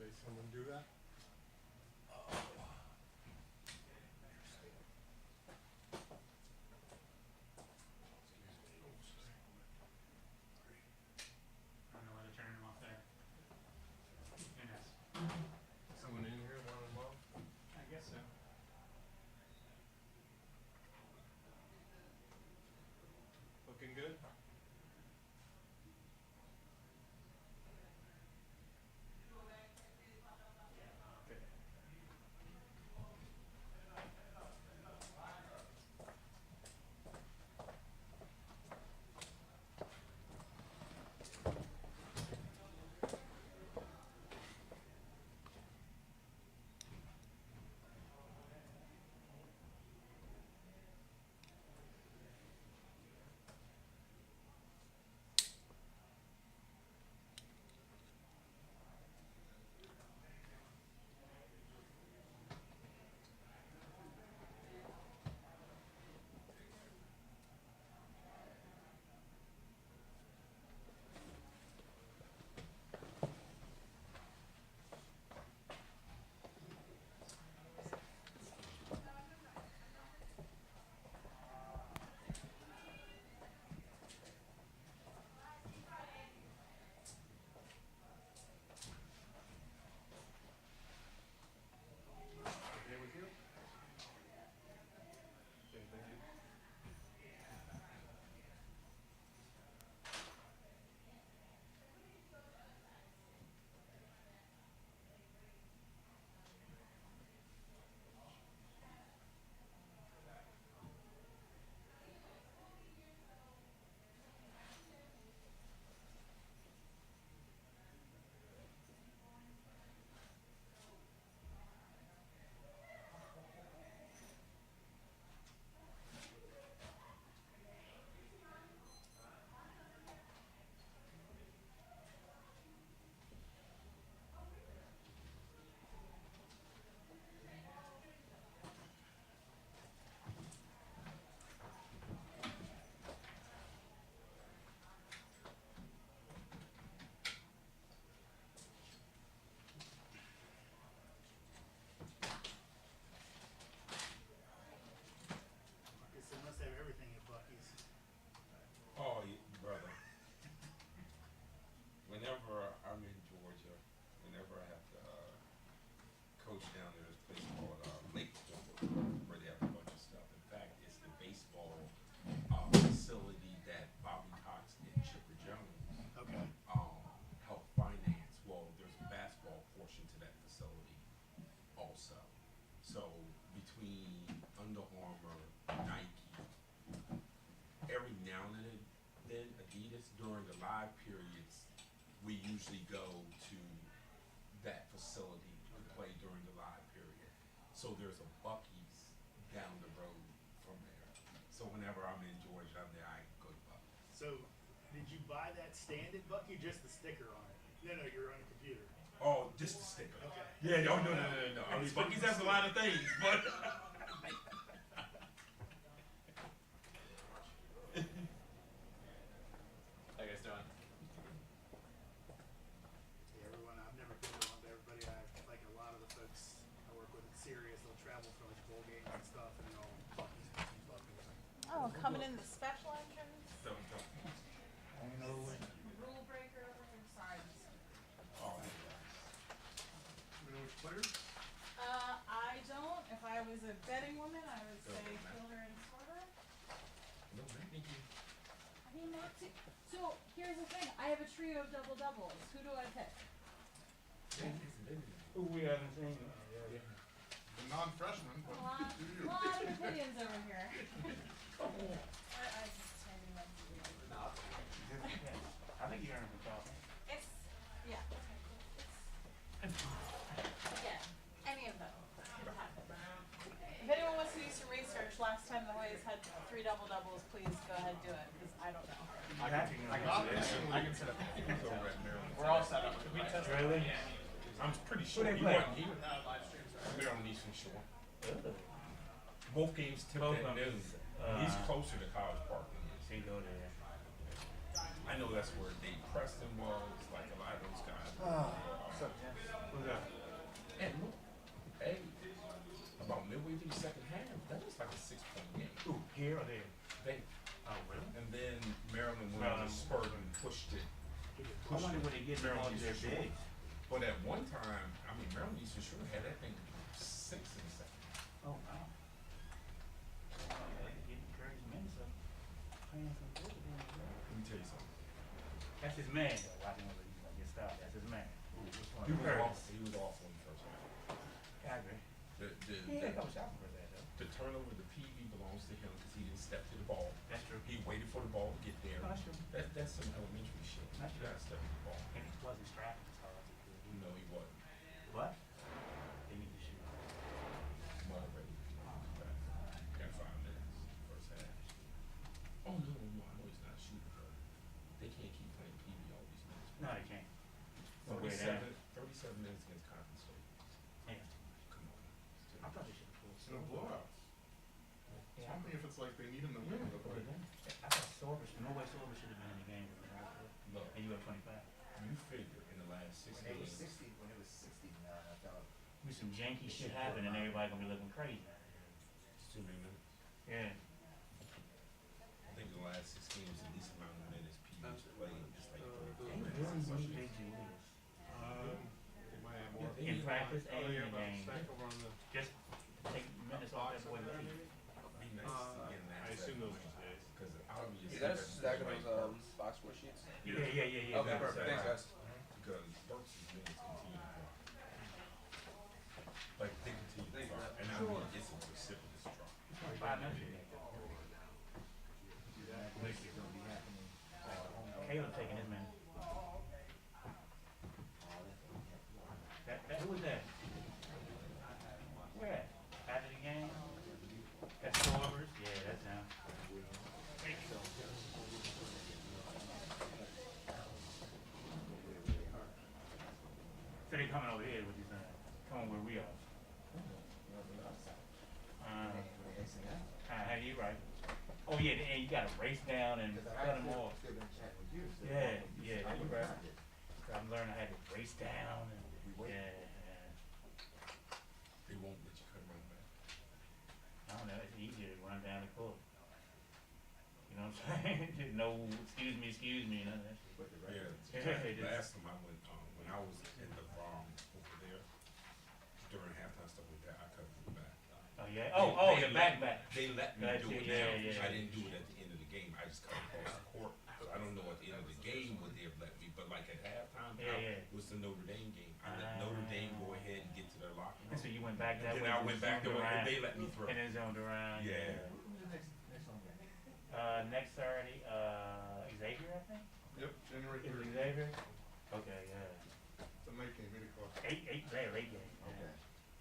Did someone do that? I don't know whether turning them off there. Goodness. Someone in here want them off? I guess so. Looking good? Okay. Okay with you? Okay, thank you. Marcus, they must have everything at Bucky's. Oh, brother. Whenever I'm in Georgia, whenever I have to coach down there, there's a place called Lake Point where they have a bunch of stuff. In fact, it's the baseball facility that Bobby Cox and Chipper Jones Okay. help finance. Well, there's a basketball portion to that facility also. So between Under Armour, Nike, every now and then Adidas, during the live periods, we usually go to that facility to play during the live period. So there's a Bucky's down the road from there. So whenever I'm in Georgia, I'm there, I go to Bucky's. So, did you buy that stand at Bucky, or just the sticker on it? No, you're on a computer. Oh, just the sticker. Okay. Yeah, no. I mean, Bucky's has a lot of things, but How you guys doing? Yeah, everyone, I've never been to one, but everybody, like a lot of the folks I work with at Sirius, they'll travel for like bowl games and stuff, and they're all Bucky's. Oh, coming in the special entrance. don't. Rule breaker over here. Sorry. Oh, You know which players? I don't. If I was a betting woman, I would say Kilder and Sorter. no, thank you. I mean, that's it. So here's the thing. I have a trio of double doubles. Who do I pick? Who we haven't seen. The non-freshman, A but lot, do you? lot of opinions over here. I just tend to like No. I think you're gonna be talking. it's yeah. Yeah. Any of them. If anyone wants to do some research, last time the Hoyas had 3 double doubles, please go ahead and do it because I don't know. I can set up. We're all set up. We touch really? I'm pretty sure they he play? wasn't here. They're on Eastern Shore. Both games tipped Both at of them. noon. He's closer to College Park than he is. He go there. I know that's where Dave Preston was, like a lot of those guys. What's up, Jim? Who's that? And look, hey, about midway through the second half, that was like a 6-point game. Who, here or there? They, Oh, really? and then Maryland went on a spurt and pushed it. I wonder where they get the ball to their bigs. But at one time, I mean, Maryland used to sure had that thing 6 in the second. Oh, wow. They get encouraged minutes of playing some good. Let me tell you something. That's his man, though. Watching him get stopped. That's his man. He was awful. He was awful in the first half. I agree. He had a couple shots for that, though. The turnover, the PV belongs to him because he didn't step to the ball. That's true. He waited for the ball to get there. No, that's true. That's some elementary shit. That's You gotta step to the ball. And he wasn't strapping as hard as he could. You know he wasn't. What? They need to shoot. Well, already. Got 5 minutes first half. Oh no, I know he's not shooting, but they can't keep playing PV all these minutes. No, they can't. Don't wear that. 37 minutes against Coppin State. Yeah. Come on. I thought they should have pulled. It's no blowouts. It's one thing if it's like they need him to win, but like, I thought Sorber, no way Sorber should have been in the game. Look, And you have 25. you figure in the last 6 When it was games. 60, when it was 69, I thought. Be some janky shit happen and everybody gonna be looking crazy. It's too many minutes. Yeah. I think the last 6 games, the least amount of minutes PV's played is like 30 They minutes. really need Big Julius. they might have more. In practice Oh, and they in got the about game. stack over on the Just take minutes off that box boy. over there, Lee. maybe? Be nice to get in that. I assume those are days. Because obviously. Is that a that's stack of right those Burks. box score sheets? Yeah. Okay, perfect. Thanks, guys. Because Burks' minutes continue to drop. Like they continue to drop. And I mean, it's a precipitous drop. 5 minutes. Caleb taking his man. Who was that? Where at? After the game? That's Sorbers? Yeah, that's him. So they coming over here, what you saying? Coming where we are. How you right? Oh yeah, and you gotta race down and cut them off. Yeah, you right. So I'm learning how to race down and yeah. They won't let you cut run back. I don't know, it's easier to run down the court. You know what I'm saying? No, excuse me, none of that shit. Yeah. Last time I went, when I was in the prom over there, during halftime stuff like that, I cut it back. Oh yeah. Oh, the back. They let me Gotcha, do it yeah, now. yeah. I didn't do it at the end of the game. I just cut across the court. So I don't know at the end of the game would they have let me, but like at halftime, Yeah. it was the Notre Dame game. I let Notre Dame go ahead and get to their locker And room. so you went back that Then way. I went back there and they let me throw. And then zoned around. Yeah. Next Saturday, Xavier, I think. Yep, January Is it 30th. Xavier? Okay, yeah. It's a night game, 8 o'clock. Late game. Okay.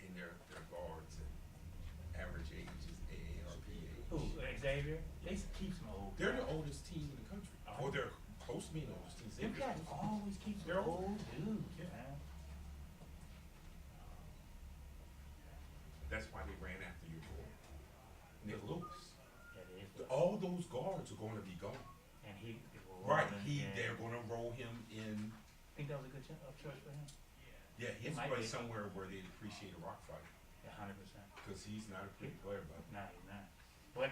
And their guards and average age is AARP age. Who, Xavier? They keep some old. They're the oldest team in the country. Or they're close to being the oldest team. Them guys always keep some They're old dudes, Yeah. man. That's why they ran after your boy, Nick Lewis. That is. All those guards are going to be gone. And he. Right. Yeah. They're going to roll him in. Think that was a good choice for him? Yeah, he's might probably be. somewhere where they appreciate a rock fight Yeah, 100%. because he's not a pretty player, but No, he's not. But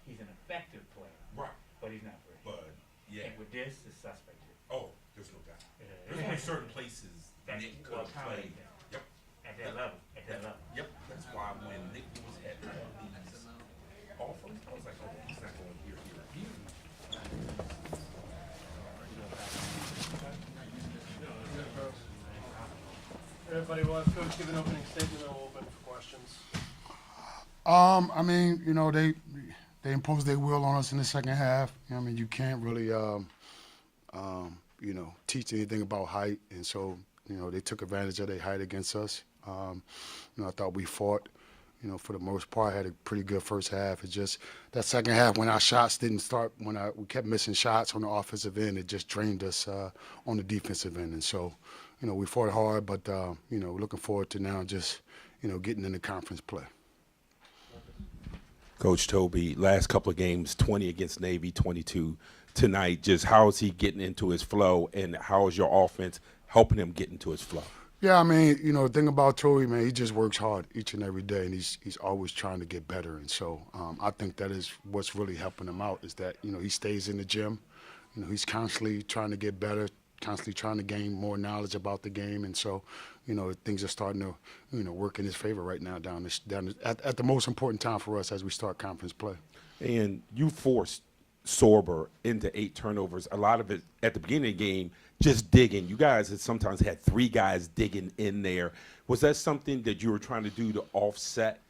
he's an effective player, right. but he's not pretty. But yeah. And with this, it's suspect here. Oh, there's no doubt. Yeah. There's only certain places That Nick could will have accommodate played. that. Yep. At that level. At that level. Yep. That's why when Nick Lewis had all these offers, I was like, oh, he's not going here. Everybody will have Coach give an opening statement and we'll open for questions. I mean, you know, they imposed their will on us in the second half. I mean, you can't really, you know, teach anything about height, and so, you know, they took advantage of their height against us. You know, I thought we fought, you know, for the most part, had a pretty good first half. It's just that second half when our shots didn't start, we kept missing shots on the offensive end, it just drained us on the defensive end, and so, you know, we fought hard, but, you know, looking forward to now just, you know, getting into conference play. Coach Toby, last couple of games, 20 against Navy, 22 tonight. Just how is he getting into his flow, and how is your offense helping him get into his flow? Yeah, I mean, the thing about Toby, man, he just works hard each and every day, and he's always trying to get better. And so I think that is what's really helping him out is that, he stays in the gym. He's constantly trying to get better, constantly trying to gain more knowledge about the game. And so, things are starting to, work in his favor right now at the most important time for us as we start conference play. And you forced Sorber into 8 turnovers. A lot of it at the beginning of the game, just digging. You guys had sometimes had 3 guys digging in there. Was that something that you were trying to do to offset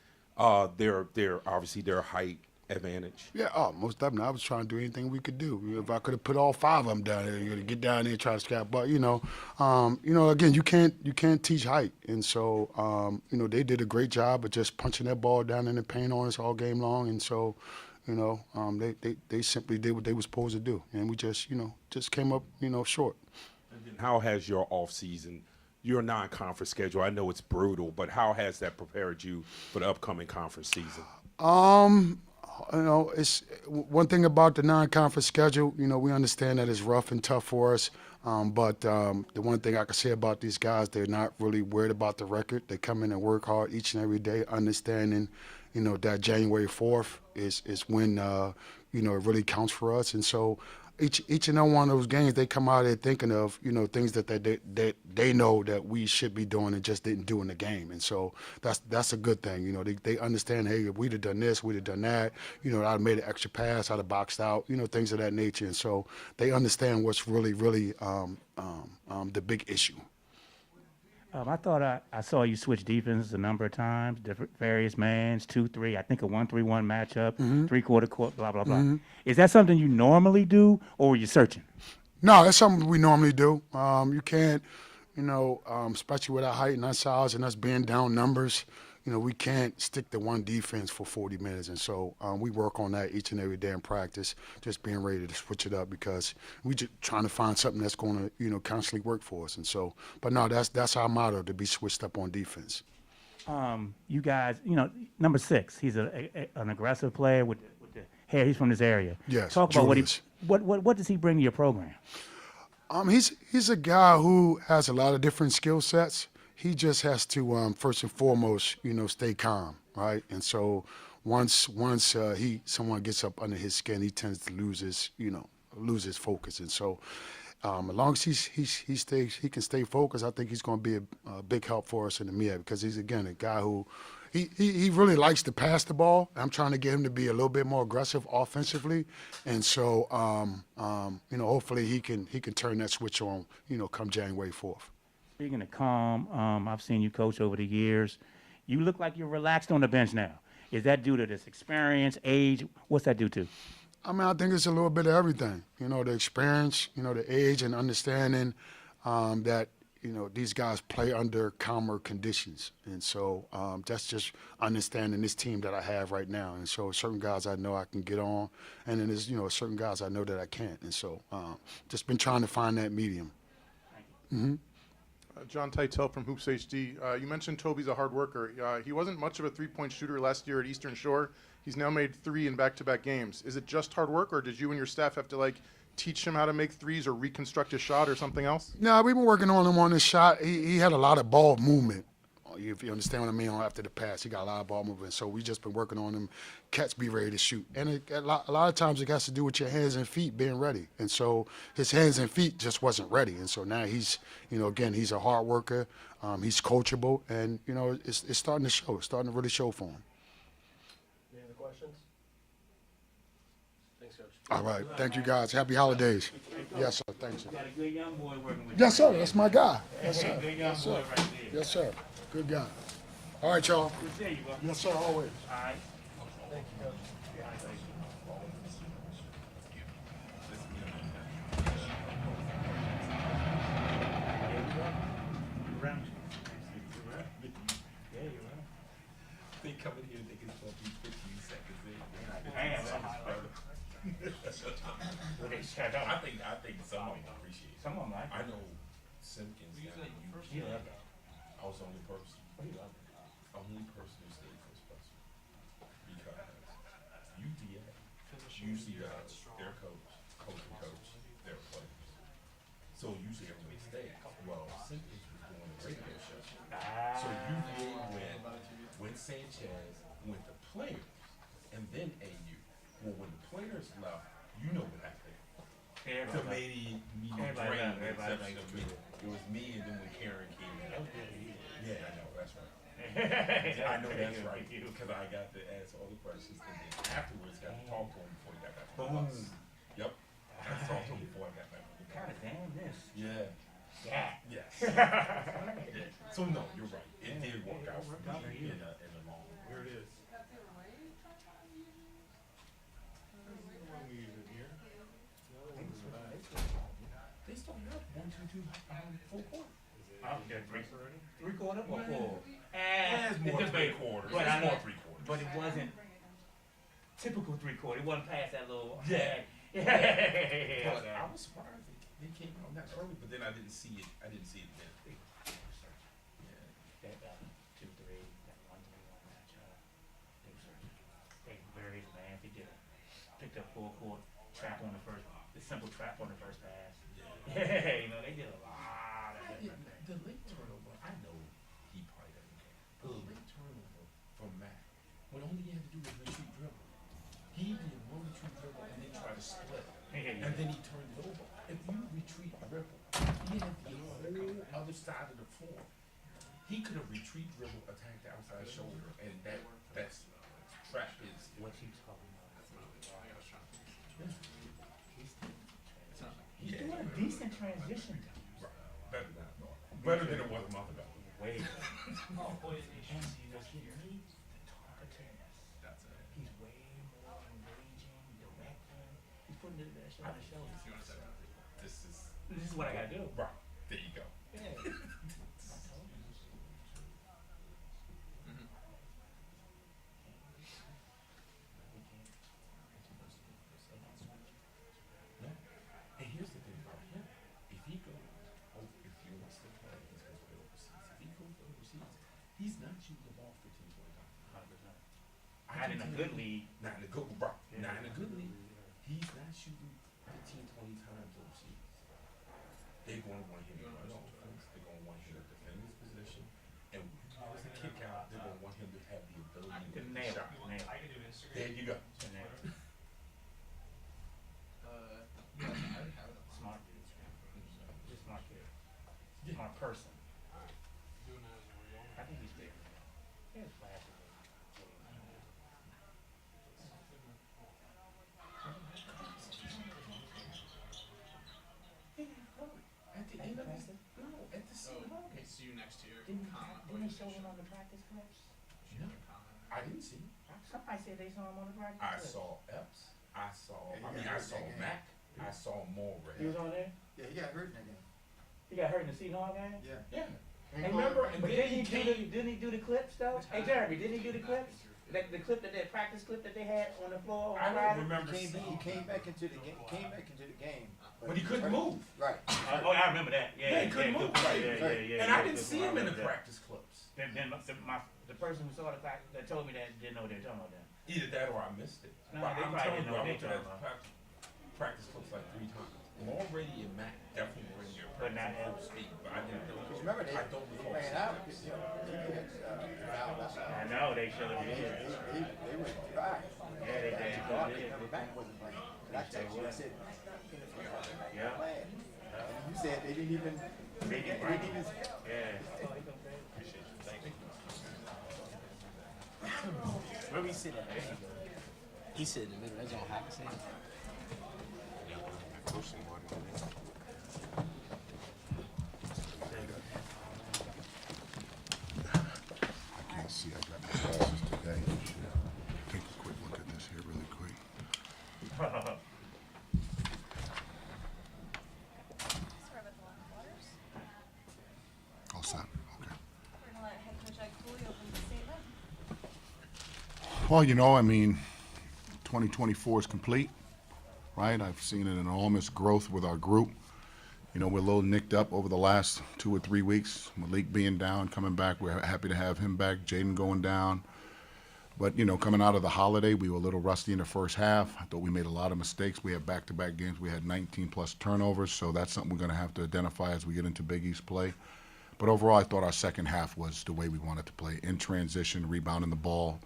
their obviously their height advantage? Yeah, most definitely. I was trying to do anything we could do. If I could have put all 5 of them down there, to get down there and try to scrap. But again, you can't teach height, and so they did a great job of just punching that ball down in the paint on us all game long, and so. They simply did what they were supposed to do, and we just came up, short. And then how has your offseason, your non-conference schedule, I know it's brutal, but how has that prepared you for the upcoming conference season? It's one thing about the non-conference schedule, we understand that it's rough and tough for us. But the one thing I can say about these guys, they're not really worried about the record. They come in and work hard each and every day, understanding, that January 4th is when, it really counts for us. And so each and every one of those games, they come out there thinking of, things that they know that we should be doing and just didn't do in the game. And so that's a good thing. They understand, hey, if we'd have done this, we'd have done that. I'd have made an extra pass, I'd have boxed out, things of that nature. And so they understand what's really, really the big issue. I thought I saw you switch defenses a number of times, different various mans, 2-3. I think a 1-3-1 matchup, 3-quarter court, blah blah blah. Is that something you normally do, or are you searching? No, that's something we normally do. You can't, especially with our height and our size and us being down numbers, we can't stick to one defense for 40 minutes. And so we work on that each and every day in practice, just being ready to switch it up because we just trying to find something that's going to, constantly work for us. And so, but no, that's our motto, to be switched up on defense. You guys, number 6, he's an aggressive player with the hair. He's from this area. Yes, Talk about Julius. what does he bring to your program? He's a guy who has a lot of different skill sets. He just has to first and foremost, stay calm, right? And so once someone gets up under his skin, he tends to lose his focus. And so as long as he can stay focused, I think he's going to be a big help for us in the MEAC because he's again a guy who he really likes to pass the ball. I'm trying to get him to be a little bit more aggressive offensively, and so hopefully he can turn that switch on, come January 4th. Speaking of calm, I've seen you coach over the years. You look like you're relaxed on the bench now. Is that due to this experience, age? What's that due to? I think it's a little bit of everything. The experience, the age and understanding that, these guys play under calmer conditions. And so that's just understanding this team that I have right now. And so certain guys I know I can get on, and then there's, certain guys I know that I can't. And so just been trying to find that medium. Mm-hmm. John Titel from Hoops HD. You mentioned Toby's a hard worker. He wasn't much of a three-point shooter last year at Eastern Shore. He's now made 3 in back-to-back games. Is it just hard work, or did you and your staff have to teach him how to make threes or reconstruct his shot or something else? No, we've been working on him on his shot. He had a lot of ball movement. If you understand what I mean, after the pass, he got a lot of ball movement. So we just been working on him, catch, be ready to shoot. And a lot of times it has to do with your hands and feet being ready. And so his hands and feet just wasn't ready. And so now he's, again, he's a hard worker. He's coachable, and it's starting to show. It's starting to really show for him. Any other questions? Thanks, Coach. All right, thank you guys. Happy holidays. Yes, sir. Thanks, sir. You got a good young boy working with Yes, you. sir. That's my guy. Yes, sir. Good young Yes, boy sir. right there. Yes, sir. Good guy. All right, y'all. Good seeing you, bro. Yes, sir. Always. All right. Thank you, Coach. Around you. Yeah, you're right. They come in here thinking it's going to be 15 seconds in. Damn, well, they shut up. I think some of them appreciate it. Some of them like I know Simpkins got it. you love I was the only person. Only person who stayed for special. Because UVA usually does their coach, Everybody the loved- lady me everybody drained loved- the everybody exception liked of me. It was me, and then when Karen came in. That was good. Yeah, I know, that's right. Yeah. I know that's right, because I got to ask all the questions, and then afterwards got to talk to him before he got back to the bus. Yep, I got to talk to him before I got back on the bus. God damn this. Yeah, Yeah. yes. Yeah. So no, you're right. It did work out for me in the long run. Here it is. One we use it here. The other one's in the back. They still have 1, 2, 2 full court. Yeah, already? 3/4 or full? Yeah, it's more just 3/4. But It's I more know- 3/4. But it wasn't typical 3/4. It wasn't past that little. Yeah. Yeah. But I was surprised they came out that early, but then I didn't see it. I didn't see it then. Yeah. That 2-3, that 1-3-1 matchup. They various man. He did picked up full court, trap on the first, the simple trap on the first pass. Yeah, you know they did a lot of different things. The late turnover, I know he probably doesn't care. But the late turnover from Mac, when all he had to do was retreat dribble. He did one retreat dribble and then tried to split. And then he turned it over. If you retreat dribble, he had the whole other side of the floor. He could have retreat dribble, attacked the outside shoulder, and that's trap is What you talking about? He's yeah, doing a decent transition. right. Better than it was a month ago. Way better. And what you need, the talkativeness. That's it. He's way more engaging, directing. He's putting it there on the show. This is what I gotta do. Right. There you go. Yeah. No. And here's the thing about him. If he goes, if you want to play, he's going to play overseas. If he goes overseas, he's not shooting the ball 15, 20 times. Not in a good league. Not in a good, right. Yeah. Not in a good league. He's not shooting 15, 20 times overseas. They're going to want him to run offense. They're going to want him to defend his position. And when he has a kick out, they're going to want him to have the ability to Nail make it. shot. Nail I it. can do Instagram. There you go. Nail it. Yeah, I already have it up. Smart dude. Just smart kid. Yeah. Smart person. Doing that as a real. I think he's big. He's flashy. At the end of his, no, at the same Oh, moment. see you next year. Didn't Comment, they show him on the practice clips? No, comment. I didn't see him. Somebody said they saw him on the practice I clips. saw Epps. I saw, Yeah, I he mean, got I hurt saw that game. Mac. I saw He Mulray. was on there? Yeah, he got hurt in that game. He got hurt in the Seahawks game? Yeah. Yeah. And Remember, and but then didn't he didn't he do the clips though? Hey Jeremy, didn't he do the clips? The clip that practice clip that they had on the floor I on don't Friday? remember He seeing came back into the game. Came back into the game. but he couldn't move. Right. Oh, I remember that. Yeah, he couldn't move. good point. Right, Yeah. And I didn't good see point. him in the remember that. practice clips. Then the person who saw the fact that told me that didn't know what they were talking about that. Either that or I missed it. No, But they I'm probably telling didn't you, know I what went they to that talking practice clips like 3 times. Mulray and Mac definitely were in there But not practicing full speed, but I didn't know. Because remember, I don't they recall ran seeing out it. because, fouled us out. I know they showed They, it. they were dry. Yeah, they did. God, They did. coming back wasn't playing. And I texted you, I said, Yeah. playing. And you said they didn't even. They didn't They didn't even. Yeah. Where we sit at? He sit in the middle. That's all I can say. I can't see. I got my glasses today. Take a quick look at this here really quick. Sorry about the loud waters. All set. Okay. We're gonna let head coach Ike Cooley open the statement. Well, I mean, 2024 is complete, right? I've seen an enormous growth with our group. We're a little nicked up over the last 2 or 3 weeks. Malik being down, coming back, we're happy to have him back. Jaden going down. But, coming out of the holiday, we were a little rusty in the first half. I thought we made a lot of mistakes. We had back-to-back games. We had 19-plus turnovers, so that's something we're going to have to identify as we get into Big East play. But overall, I thought our second half was the way we wanted to play. In transition, rebounding the ball,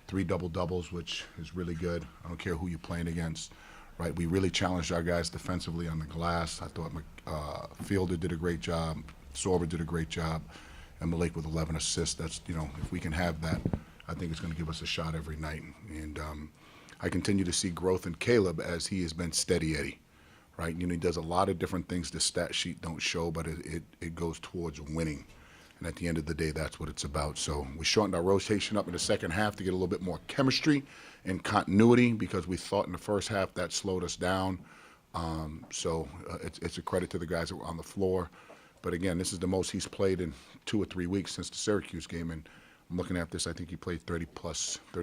3 double-doubles, which is really good. I don't care who you're playing against. right? We really challenged our guys defensively on the glass. I thought Fielder did a great job, Sorber did a great job, and Malik with 11 assists. That's, if we can have that, I think it's going to give us a shot every night. And I continue to see growth in Caleb as he has been steady Eddie, right? He does a lot of different things the stat sheet don't show, but it goes towards winning. And at the end of the day, that's what it's about. So we shortened our rotation up in the second half to get a little bit more chemistry and continuity because we thought in the first half that slowed us down. It's a credit to the guys that were on the floor. But again, this is the most he's played in 2 or 3 weeks since the Syracuse game. And I'm looking at this, I think he played 30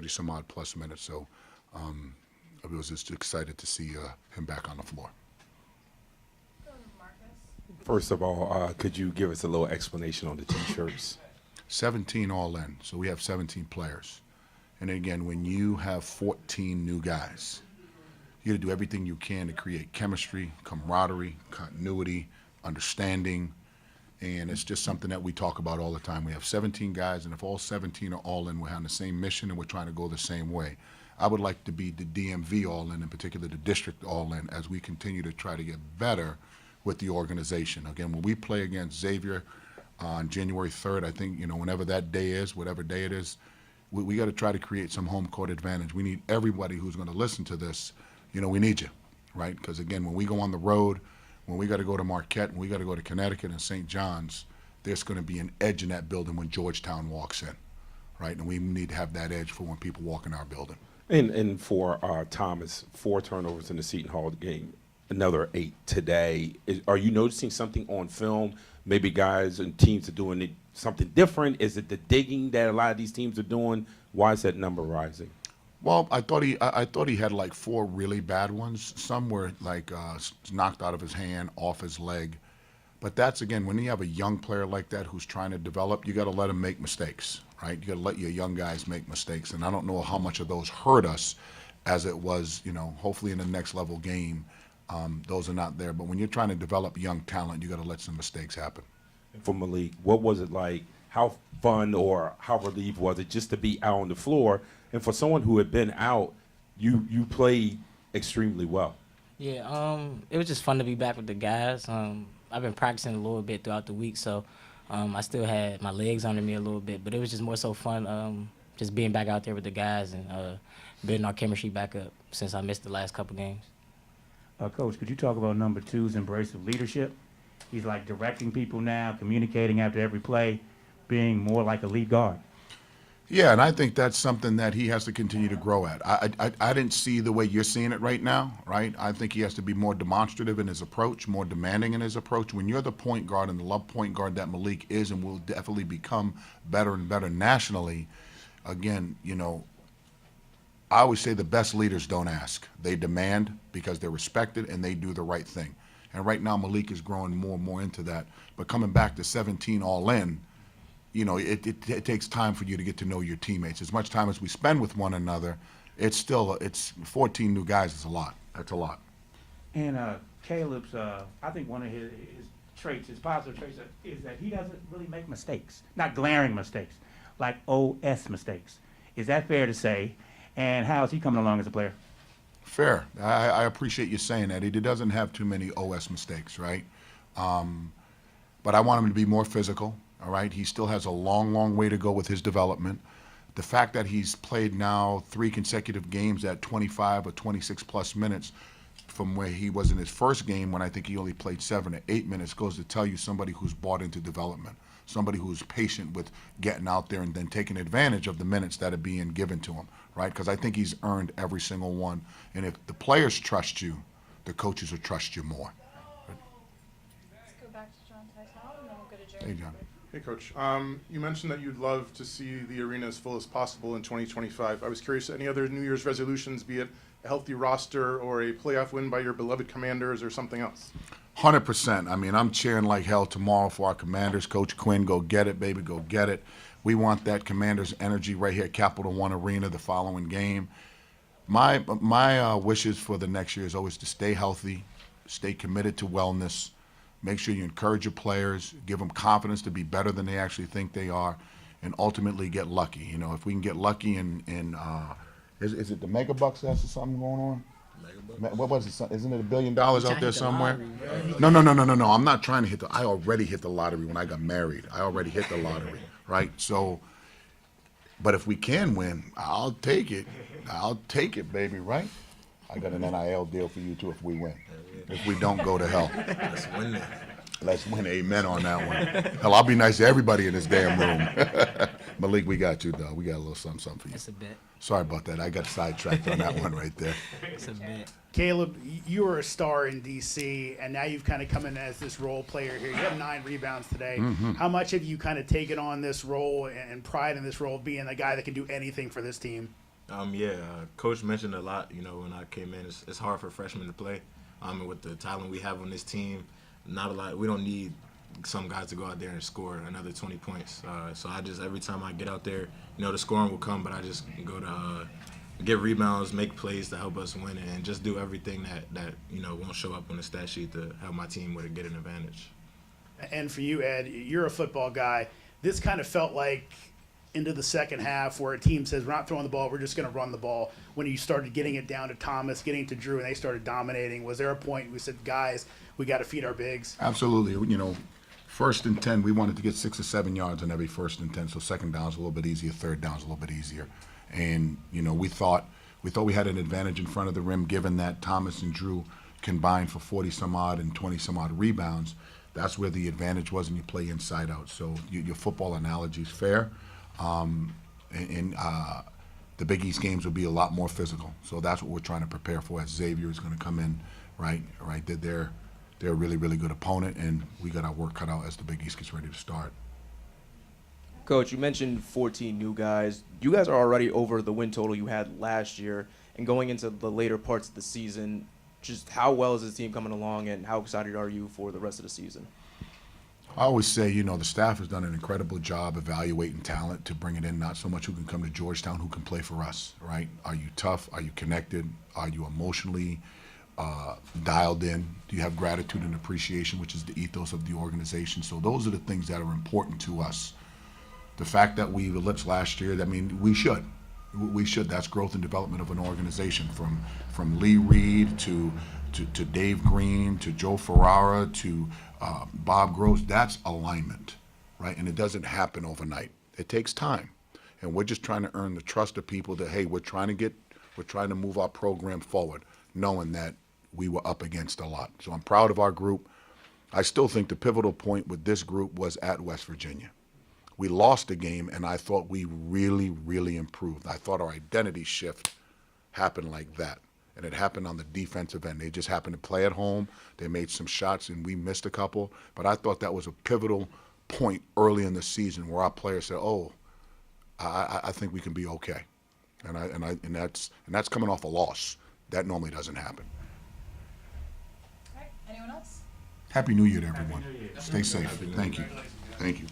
some odd plus minutes. So I was just excited to see him back on the floor. First of all, could you give us a little explanation on the T-shirts? 17 all in, so we have 17 players. And again, when you have 14 new guys, you got to do everything you can to create chemistry, camaraderie, continuity, understanding, and it's just something that we talk about all the time. We have 17 guys, and if all 17 are all in, we're on the same mission and we're trying to go the same way. I would like to be the DMV all in particular the district all in, as we continue to try to get better with the organization. Again, when we play against Xavier on January 3rd, I think, whenever that day is, whatever day it is, we got to try to create some home court advantage. We need everybody who's going to listen to this, we need you, right? Because again, when we go on the road, when we got to go to Marquette, and we got to go to Connecticut and St. John's, there's going to be an edge in that building when Georgetown walks in, right? And we need to have that edge for when people walk in our building. And for Thomas, 4 turnovers in the Seton Hall game, another 8 today. Are you noticing something on film? Maybe guys and teams are doing something different. Is it the digging that a lot of these teams are doing? Why is that number rising? Well, I thought he had like 4 really bad ones. Some were like knocked out of his hand, off his leg. But that's, again, when you have a young player like that who's trying to develop, you got to let him make mistakes, right? You got to let your young guys make mistakes. And I don't know how much of those hurt us as it was, hopefully in the next level game, those are not there. But when you're trying to develop young talent, you got to let some mistakes happen. And for Malik, what was it like? How fun or how relieved was it just to be out on the floor? And for someone who had been out, you played extremely well. Yeah, it was just fun to be back with the guys. I've been practicing a little bit throughout the week, so I still had my legs under me a little bit, but it was just more so fun just being back out there with the guys and building our chemistry back up since I missed the last couple games. Coach, could you talk about number 2's embrace of leadership? He's like directing people now, communicating after every play, being more like a lead guard. Yeah, and I think that's something that he has to continue to grow at. I didn't see the way you're seeing it right now, right? I think he has to be more demonstrative in his approach, more demanding in his approach. When you're the point guard and the love point guard that Malik is and will definitely become better and better nationally, again, I always say the best leaders don't ask. They demand because they're respected and they do the right thing. And right now Malik is growing more and more into that. But coming back to 17 all in, it takes time for you to get to know your teammates. As much time as we spend with one another, it's 14 new guys is a lot. That's a lot. And Caleb's, I think one of his traits, his positive traits, is that he doesn't really make mistakes, not glaring mistakes, like OS mistakes. Is that fair to say? And how is he coming along as a player? Fair. I appreciate you saying that. He doesn't have too many OS mistakes, right? But I want him to be more physical, all right? He still has a long, long way to go with his development. The fact that he's played now 3 consecutive games at 25 or 26 plus minutes from where he was in his first game when I think he only played 7 or 8 minutes goes to tell you somebody who's bought into development, somebody who's patient with getting out there and then taking advantage of the minutes that are being given to him, right? Because I think he's earned every single one. And if the players trust you, the coaches will trust you more. Let's go back to John Tysell and then we'll go to Jerry. Hey, John. Hey, Coach. You mentioned that you'd love to see the arena as full as possible in 2025. I was curious, any other New Year's resolutions, be it a healthy roster or a playoff win by your beloved Commanders or something else? 100%. I mean, I'm cheering like hell tomorrow for our Commanders. Coach Quinn, go get it, baby, go get it. We want that Commanders energy right here at Capital One Arena the following game. My wishes for the next year is always to stay healthy, stay committed to wellness, make sure you encourage your players, give them confidence to be better than they actually think they are, and ultimately get lucky. If we can get lucky and is it the Mega Bucks that's something going on? What was it? Isn't it $1 billion out Trying to there hit the somewhere? lottery, No. I'm not trying to hit I already hit the lottery when I got married. I already hit the lottery, right? So, but if we can win, I'll take it. I'll take it, baby, right? I got an NIL deal for you too if we win. If we don't, go to hell. Let's win that. Let's win. Amen on that one. Hell, I'll be nice to everybody in this damn room. Malik, we got you, though. We got a little something for you. That's a bit. Sorry about that. I got sidetracked on that one right there. That's a bit. Caleb, you were a star in DC, and now you've kind of come in as this role player here. You have 9 rebounds today. How much have you kind of taken on this role and pride in this role of being the guy that can do anything for this team? Coach mentioned a lot, when I came in, it's hard for freshmen to play. And with the talent we have on this team, not a lot. We don't need some guys to go out there and score another 20 points. So I just, every time I get out there, the scoring will come, but I just go to get rebounds, make plays to help us win, and just do everything that won't show up on the stat sheet to help my team with get an advantage. And for you, Ed, you're a football guy. This kind of felt like into the second half where a team says, we're not throwing the ball, we're just going to run the ball. When you started getting it down to Thomas, getting to Drew, and they started dominating, was there a point we said, guys, we got to feed our bigs? Absolutely. 1st and 10, we wanted to get 6 or 7 yards on every 1st and 10, so second down's a little bit easier, third down's a little bit easier. And, we thought we had an advantage in front of the rim given that Thomas and Drew combined for 40-some-odd and 20-some-odd rebounds. That's where the advantage was, and you play inside out. So your football analogy is fair. The Big East games will be a lot more physical. So that's what we're trying to prepare for as Xavier is going to come in, right? They're a really, really good opponent, and we got our work cut out as the Big East gets ready to start. Coach, you mentioned 14 new guys. You guys are already over the win total you had last year, and going into the later parts of the season, just how well is this team coming along, and how excited are you for the rest of the season? I always say, the staff has done an incredible job evaluating talent to bring it in, not so much who can come to Georgetown, who can play for us, right? Are you tough? Are you connected? Are you emotionally dialed in? Do you have gratitude and appreciation, which is the ethos of the organization? So those are the things that are important to us. The fact that we eclipsed last year, we should. We should. That's growth and development of an organization, from Lee Reed to Dave Green to Joe Ferrara to Bob Gross. That's alignment, right? And it doesn't happen overnight. It takes time, and we're just trying to earn the trust of people that, hey, we're trying to move our program forward, knowing that we were up against a lot. So I'm proud of our group. I still think the pivotal point with this group was at West Virginia. We lost the game, and I thought we really, really improved. I thought our identity shift happened like that, and it happened on the defensive end. They just happened to play at home. They made some shots, and we missed a couple. But I thought that was a pivotal point early in the season where our players said, "Oh, I think we can be okay," and that's coming off a loss. That normally doesn't happen. All right, anyone else? Happy New Year to everyone. Stay safe. Thank you. Thank you.